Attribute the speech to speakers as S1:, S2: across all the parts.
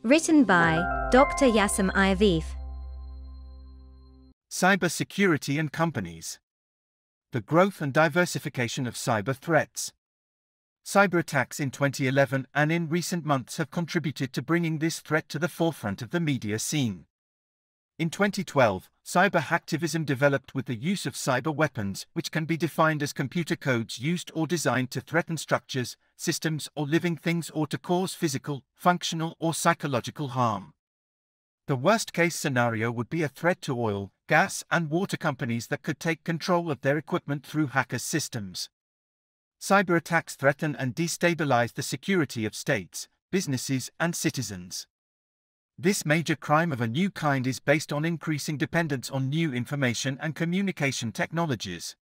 S1: Written by Dr.Yaşam Ayavefe.
S2: Cybersecurity and companies. The growth and diversification of cyber threats. Cyber attacks in 2011 and in recent months have contributed to bringing this threat to the forefront of the media scene. In 2012, cyber hacktivism developed with the use of cyber weapons, which can be defined as computer codes used or designed to threaten structures, systems, or living things, or to cause physical, functional, or psychological harm. The worst-case scenario would be a threat to oil, gas, and water companies that could take control of their equipment through hackers' systems. Cyber attacks threaten and destabilize the security of states, businesses, and citizens. This major crime of a new kind is based on increasing dependence on new information and communication technologies.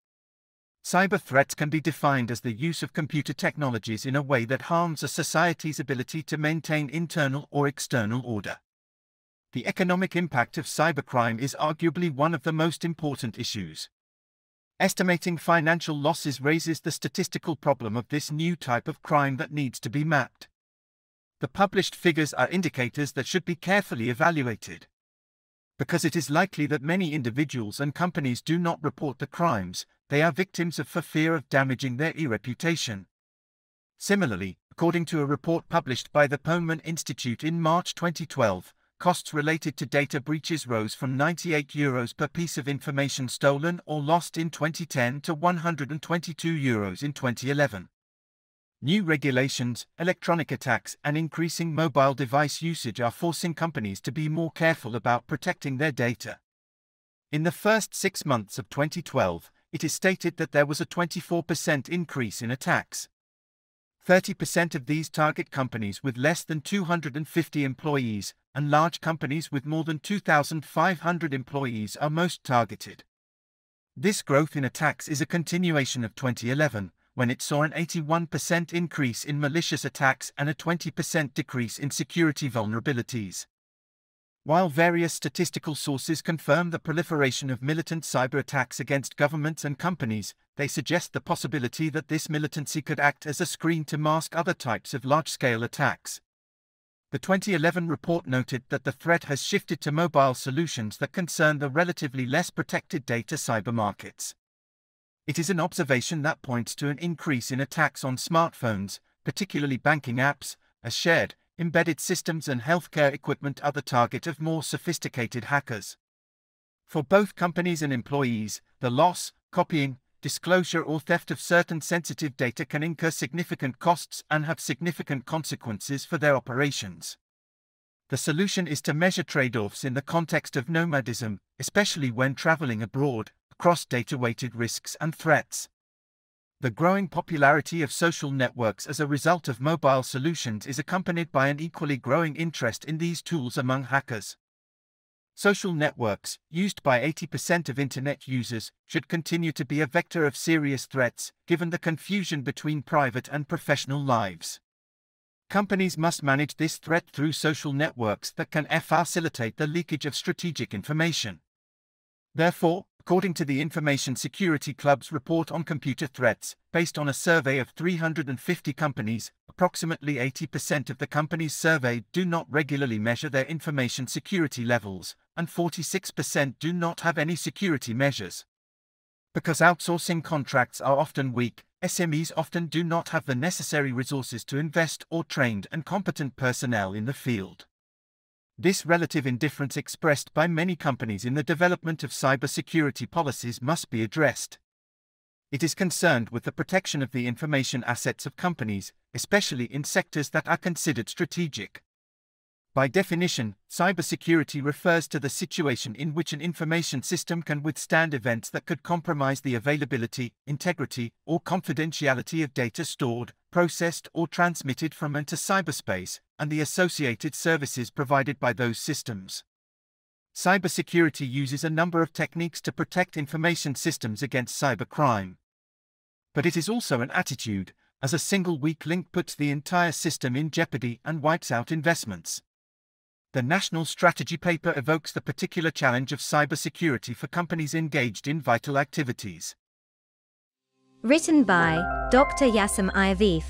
S2: Cyber threats can be defined as the use of computer technologies in a way that harms a society's ability to maintain internal or external order. The economic impact of cybercrime is arguably one of the most important issues. Estimating financial losses raises the statistical problem of this new type of crime that needs to be mapped. The published figures are indicators that should be carefully evaluated. Because it is likely that many individuals and companies do not report the crimes, they are victims for fear of damaging their reputation. Similarly, according to a report published by the Penman Institute in March 2012, costs related to data breaches rose from €98 per piece of information stolen or lost in 2010 to €122 in 2011. New regulations, electronic attacks, and increasing mobile device usage are forcing companies to be more careful about protecting their data. In the first 6 months of 2012, it is stated that there was a 24% increase in attacks. 30% of these target companies with less than 250 employees, and large companies with more than 2,500 employees are most targeted. This growth in attacks is a continuation of 2011, when it saw an 81% increase in malicious attacks and a 20% decrease in security vulnerabilities. While various statistical sources confirm the proliferation of militant cyber attacks against governments and companies, they suggest the possibility that this militancy could act as a screen to mask other types of large-scale attacks. The 2011 report noted that the threat has shifted to mobile solutions that concern the relatively less protected data cyber markets. It is an observation that points to an increase in attacks on smartphones, particularly banking apps, as shared, embedded systems and healthcare equipment are the target of more sophisticated hackers. For both companies and employees, the loss, copying, disclosure or theft of certain sensitive data can incur significant costs and have significant consequences for their operations. The solution is to measure trade-offs in the context of nomadism, especially when traveling abroad, across data-weighted risks and threats. The growing popularity of social networks as a result of mobile solutions is accompanied by an equally growing interest in these tools among hackers. Social networks, used by 80% of Internet users, should continue to be a vector of serious threats, given the confusion between private and professional lives. Companies must manage this threat through social networks that can facilitate the leakage of strategic information. Therefore, according to the Information Security Club's report on computer threats, based on a survey of 350 companies, approximately 80% of the companies surveyed do not regularly measure their information security levels, and 46% do not have any security measures. Because outsourcing contracts are often weak, SMEs often do not have the necessary resources to invest or trained and competent personnel in the field. This relative indifference expressed by many companies in the development of cybersecurity policies must be addressed. It is concerned with the protection of the information assets of companies, especially in sectors that are considered strategic. By definition, cybersecurity refers to the situation in which an information system can withstand events that could compromise the availability, integrity, or confidentiality of data stored, processed, or transmitted from and to cyberspace, and the associated services provided by those systems. Cybersecurity uses a number of techniques to protect information systems against cybercrime. But it is also an attitude, as a single weak link puts the entire system in jeopardy and wipes out investments. The National Strategy Paper evokes the particular challenge of cybersecurity for companies engaged in vital activities.
S1: Written by Dr.Yaşam Ayavefe.